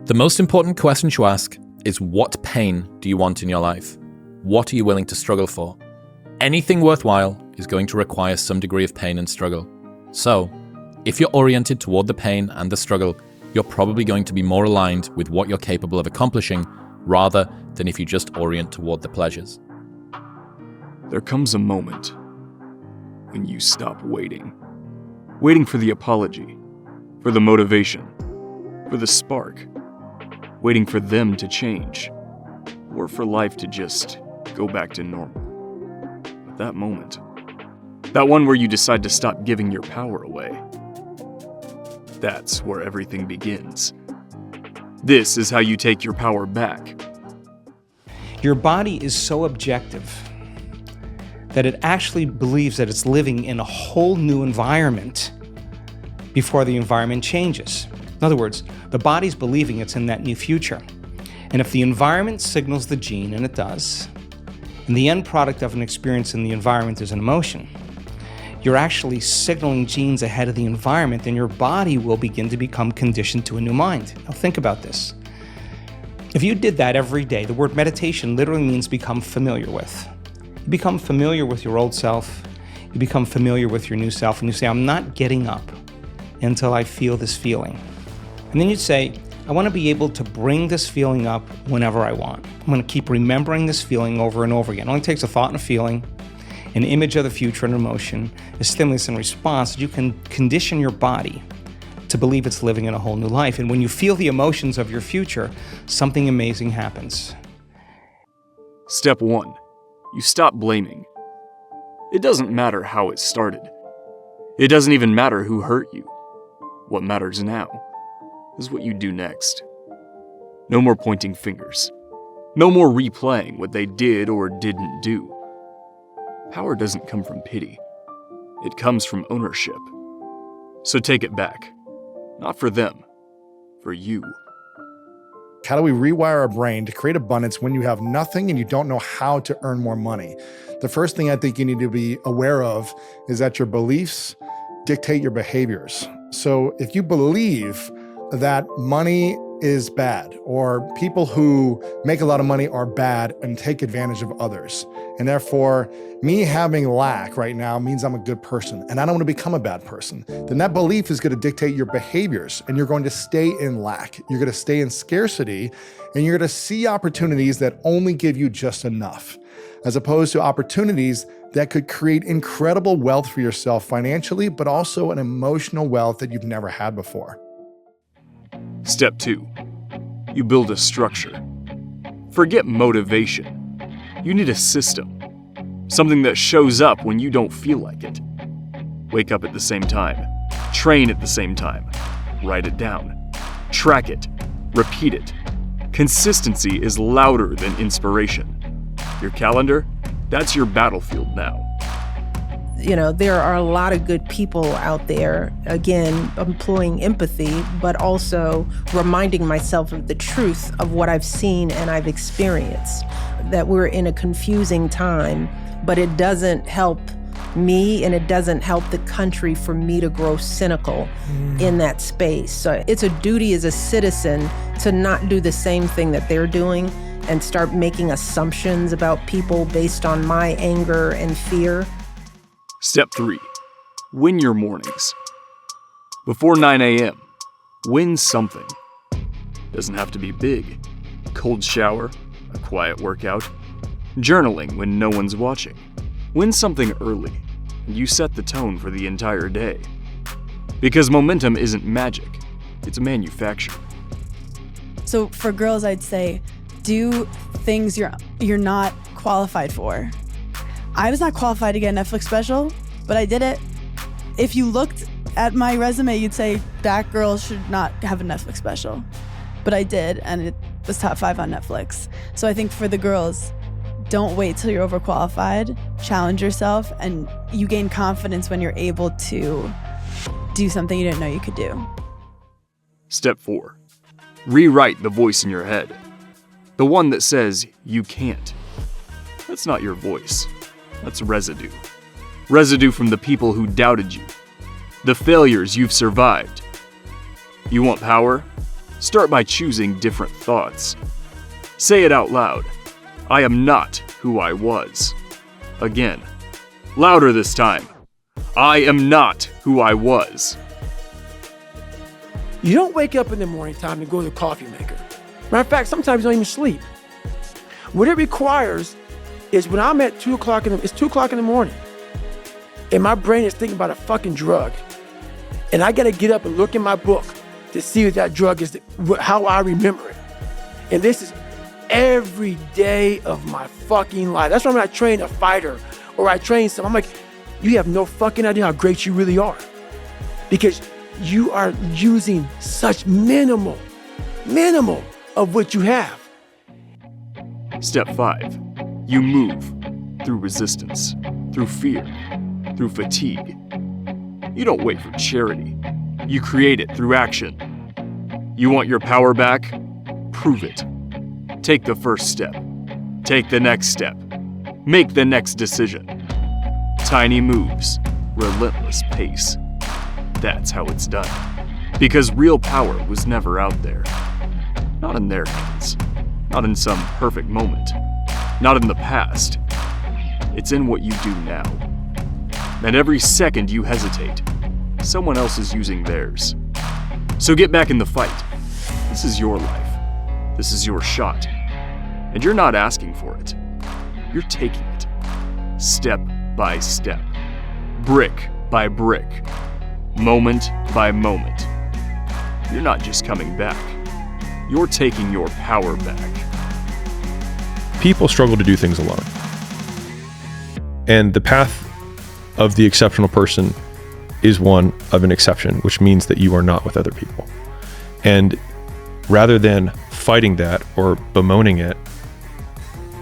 The most important question to ask is, what pain do you want in your life? What are you willing to struggle for? Anything worthwhile is going to require some degree of pain and struggle. So, if you're oriented toward the pain and the struggle, you're probably going to be more aligned with what you're capable of accomplishing rather than if you just orient toward the pleasures. There comes a moment when you stop waiting. Waiting for the apology, for the motivation, for the spark. Waiting for them to change, or for life to just go back to normal. But that moment, that one where you decide to stop giving your power away, that's where everything begins. This is how you take your power back. Your body is so objective that it actually believes that it's living in a whole new environment before the environment changes. In other words, the body's believing it's in that new future. And if the environment signals the gene, and it does, and the end product of an experience in the environment is an emotion, you're actually signaling genes ahead of the environment, and your body will begin to become conditioned to a new mind. Now think about this. If you did that every day, the word meditation literally means become familiar with. You become familiar with your old self, you become familiar with your new self, and you say, I'm not getting up until I feel this feeling. And then you'd say, I want to be able to bring this feeling up whenever I want. I'm going to keep remembering this feeling over and over again. It only takes a thought and a feeling, an image of the future and emotion, a stimulus and response, that you can condition your body to believe it's living in a whole new life. And when you feel the emotions of your future, something amazing happens. Step 1. You stop blaming. It doesn't matter how it started. It doesn't even matter who hurt you. What matters now is what you do next. No more pointing fingers. No more replaying what they did or didn't do. Power doesn't come from pity. It comes from ownership. So take it back. Not for them, for you. How do we rewire our brain to create abundance when you have nothing and you don't know how to earn more money? The first thing I think you need to be aware of is that your beliefs dictate your behaviors. So if you believe that money is bad, or people who make a lot of money are bad and take advantage of others, and therefore me having lack right now means I'm a good person and I don't want to become a bad person, then that belief is going to dictate your behaviors, and you're going to stay in lack. You're going to stay in scarcity, and you're going to see opportunities that only give you just enough, as opposed to opportunities that could create incredible wealth for yourself financially, but also an emotional wealth that you've never had before. Step 2. You build a structure. Forget motivation. You need a system. Something that shows up when you don't feel like it. Wake up at the same time. Train at the same time. Write it down. Track it. Repeat it. Consistency is louder than inspiration. Your calendar? That's your battlefield now. There are a lot of good people out there, again, employing empathy, but also reminding myself of the truth of what I've seen and I've experienced. That we're in a confusing time, but it doesn't help me and it doesn't help the country for me to grow cynical in that space. So it's a duty as a citizen to not do the same thing that they're doing and start making assumptions about people based on my anger and fear. Step 3. Win your mornings. Before 9 a.m., win something. Doesn't have to be big. Cold shower, a quiet workout, journaling when no one's watching. Win something early, and you set the tone for the entire day. Because momentum isn't magic, it's manufactured. So for girls, I'd say, do things you're not qualified for. I was not qualified to get a Netflix special, but I did it. If you looked at my resume, you'd say that girl should not have a Netflix special. But I did, and it was top 5 on Netflix. So I think for the girls, don't wait till you're overqualified. Challenge yourself, and you gain confidence when you're able to do something you didn't know you could do. Step 4. Rewrite the voice in your head. The one that says you can't. That's not your voice. That's residue. Residue from the people who doubted you. The failures you've survived. You want power? Start by choosing different thoughts. Say it out loud. I am not who I was. Again. Louder this time. I am not who I was. You don't wake up in the morning time and go to the coffee maker. Matter of fact, sometimes you don't even sleep. What it requires is when I'm at 2 o'clock it's 2 o'clock in the morning, and my brain is thinking about a fucking drug, and I gotta get up and look in my book to see if that drug is how I remember it. And this is every day of my fucking life. That's why when I train a fighter or I train someone, I'm like, you have no fucking idea how great you really are. Because you are using such minimal of what you have. Step 5. You move through resistance, through fear, through fatigue. You don't wait for charity. You create it through action. You want your power back? Prove it. Take the first step. Take the next step. Make the next decision. Tiny moves, relentless pace. That's how it's done. Because real power was never out there. Not in their hands. Not in some perfect moment. Not in the past. It's in what you do now. And every second you hesitate, someone else is using theirs. So get back in the fight. This is your life. This is your shot. And you're not asking for it. You're taking it. Step by step. Brick by brick. Moment by moment. You're not just coming back. You're taking your power back. People struggle to do things alone. And the path of the exceptional person is one of an exception, which means that you are not with other people. And rather than fighting that or bemoaning it,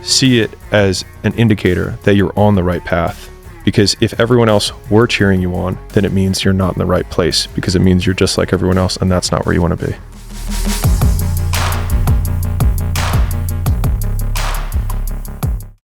see it as an indicator that you're on the right path. Because if everyone else were cheering you on, then it means you're not in the right place, because it means you're just like everyone else, and that's not where you want to be.